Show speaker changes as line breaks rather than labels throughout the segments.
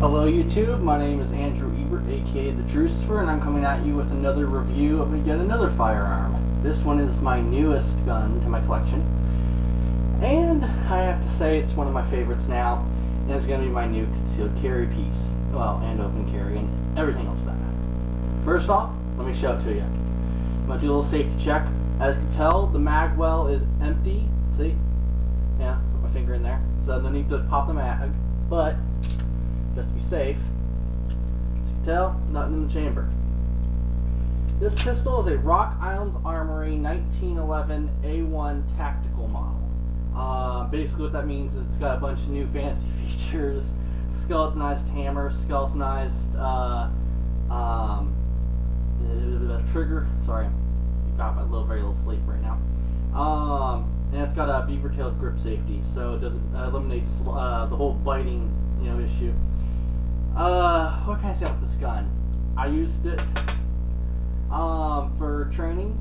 Hello YouTube, my name is Andrew Ebert, aka the Drucifer, and I'm coming at you with another review of yet another firearm. This one is my newest gun to my collection, and I have to say it's one of my favorites now, and it's going to be my new concealed carry piece. Well, and open carry, and everything else that matters. First off, let me show it to you. I'm going to do a little safety check. As you can tell, the mag well is empty. See? Yeah, put my finger in there. So no need to pop the mag, but just to be safe, as you can tell, nothing in the chamber. This pistol is a Rock Island's Armory 1911 A1 tactical model. Basically what that means is it's got a bunch of new fancy features, skeletonized hammer, skeletonized trigger. Sorry, I've got my very little sleep right now. And it's got a beaver-tailed grip safety, so it doesn't eliminates the whole biting, issue. What can I say about this gun? I used it for training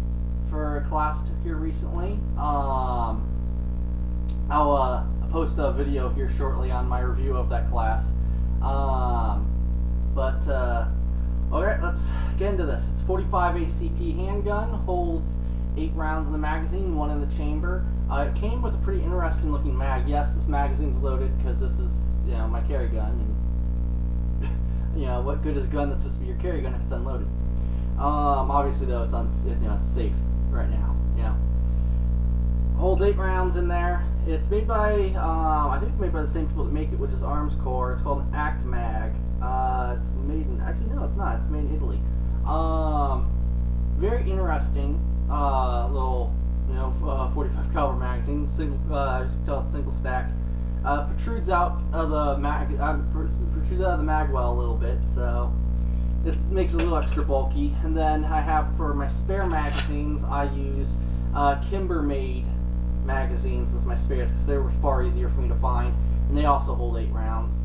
for a class I took here recently. I'll post a video here shortly on my review of that class. Alright, let's get into this. It's 45 ACP handgun, holds 8 rounds in the magazine, 1 in the chamber. It came with a pretty interesting looking mag. Yes, this magazine's loaded because this is, my carry gun, and what good is a gun that's supposed to be your carry gun if it's unloaded? Obviously though, it's safe right now. Holds 8 rounds in there. It's made by, I think it's made by the same people that make it, which is Arms Corps. It's called an Act Mag. It's made in, actually no, it's not. It's made in Italy. Very interesting little, 45 caliber magazine. Single, as you can tell, it's single stack. Protrudes out of the mag well a little bit, so it makes it a little extra bulky. And then I have, for my spare magazines, I use Kimber-made magazines as my spares because they were far easier for me to find, and they also hold 8 rounds.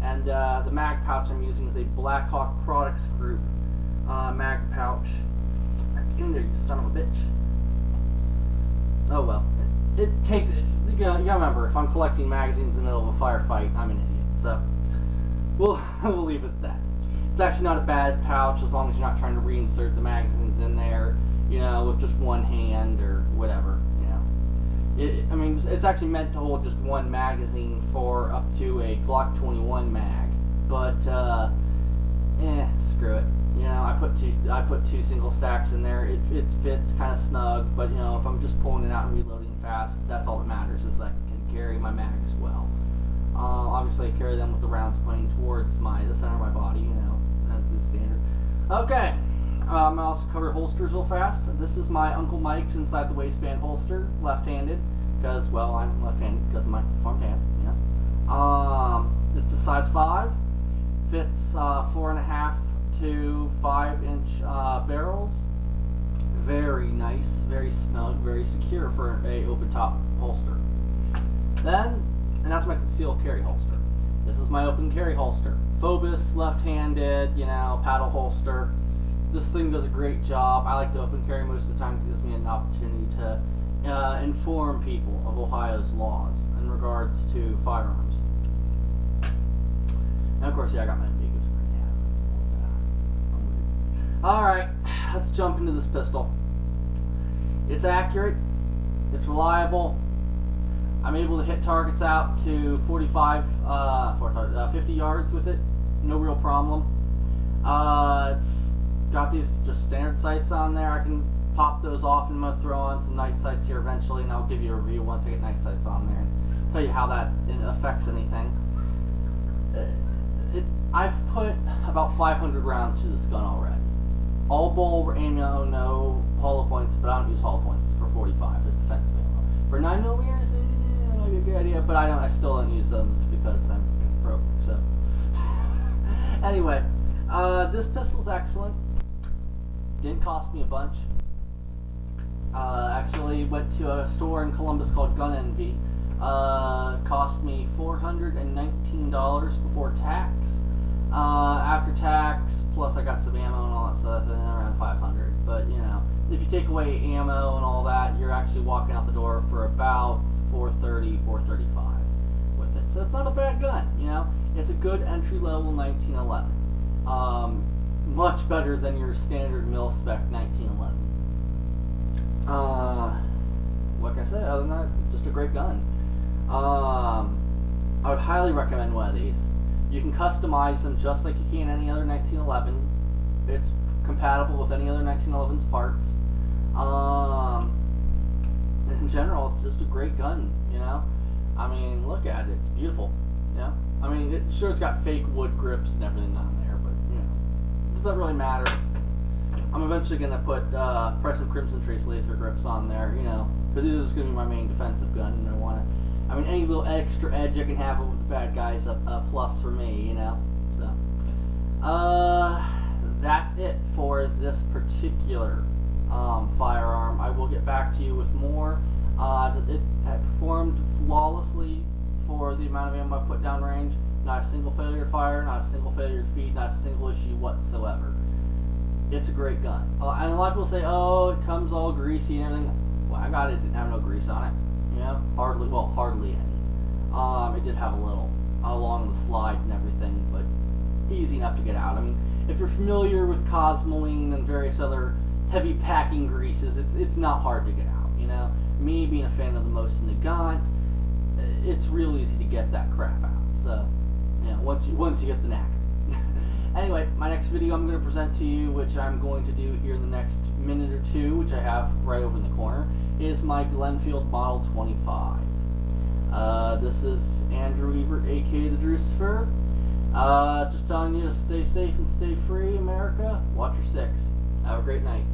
And the mag pouch I'm using is a Blackhawk Products Group mag pouch. Get in there, you son of a bitch. Oh well, it takes. You gotta remember, if I'm collecting magazines in the middle of a firefight, I'm an idiot. So we'll leave it at that. It's actually not a bad pouch as long as you're not trying to reinsert the magazines in there, with just one hand or whatever. I mean, it's actually meant to hold just one magazine for up to a Glock 21 mag, but screw it. I put two single stacks in there. It fits kind of snug, but if I'm just pulling it out and reloading fast, that's all that matters, is that I can carry my mags well. Obviously I carry them with the rounds pointing towards the center of my body, as is standard. Okay, I also cover holsters real fast. This is my Uncle Mike's inside the waistband holster, left-handed, because, well, I'm left-handed because of my formed hand, It's a size 5, fits 4.5 to 5-inch barrels. Very nice, very snug, very secure for a open top holster. And that's my concealed carry holster. This is my open carry holster. Phobos, left-handed, paddle holster. This thing does a great job. I like to open carry most of the time because it gives me an opportunity to inform people of Ohio's laws in regards to firearms. And of course, I got my amigos right now. Alright, let's jump into this pistol. It's accurate, it's reliable. I'm able to hit targets out to 50 yards with it, no real problem. It's got these just standard sights on there. I can pop those off, and I'm going to throw on some night sights here eventually, and I'll give you a review once I get night sights on there and tell you how that affects anything. I've put about 500 rounds through this gun already. All bull ammo, no hollow points, but I don't use hollow points for 45 as defensive ammo. For 9mm, that might be a good idea, but I still don't use them because I'm broke. So anyway, this pistol's excellent. Didn't cost me a bunch. Actually went to a store in Columbus called Gun Envy. Cost me $419 before tax. After tax, plus I got some ammo and all that stuff, and then around 500. But if you take away ammo and all that, you're actually walking out the door for about $430, $435 with it. So it's not a bad gun. You know, it's a good entry level 1911. Much better than your standard mil spec 1911. Like I said, other than that, just a great gun. I would highly recommend one of these. You can customize them just like you can any other 1911. It's compatible with any other 1911's parts. In general, it's just a great gun, you know? I mean, look at it. It's beautiful, you know? I mean, sure, it's got fake wood grips and everything on there, but, you know, it doesn't really matter. I'm eventually going to put Preston Crimson Trace laser grips on there, you know, because this is going to be my main defensive gun, and I mean, any little extra edge I can have over the bad guys, a plus for me, you know? So, that's it for this particular firearm. I will get back to you with more. It had performed flawlessly for the amount of ammo I put down range. Not a single failure to fire, not a single failure to feed, not a single issue whatsoever. It's a great gun. And a lot of people say, oh, it comes all greasy and everything. Well, I got it, didn't have no grease on it. You know, hardly any. It did have a little along the slide and everything, but easy enough to get out. I mean, if you're familiar with Cosmoline and various other heavy packing greases, it's not hard to get out, you know? Me being a fan of the Mosin Nagant, it's real easy to get that crap out. So, you know, once you get the knack. Anyway, my next video I'm going to present to you, which I'm going to do here in the next minute or two, which I have right over in the corner, is my Glenfield Model 25. This is Andrew Ebert, aka the Drucifer. Just telling you to stay safe and stay free, America. Watch your six. Have a great night.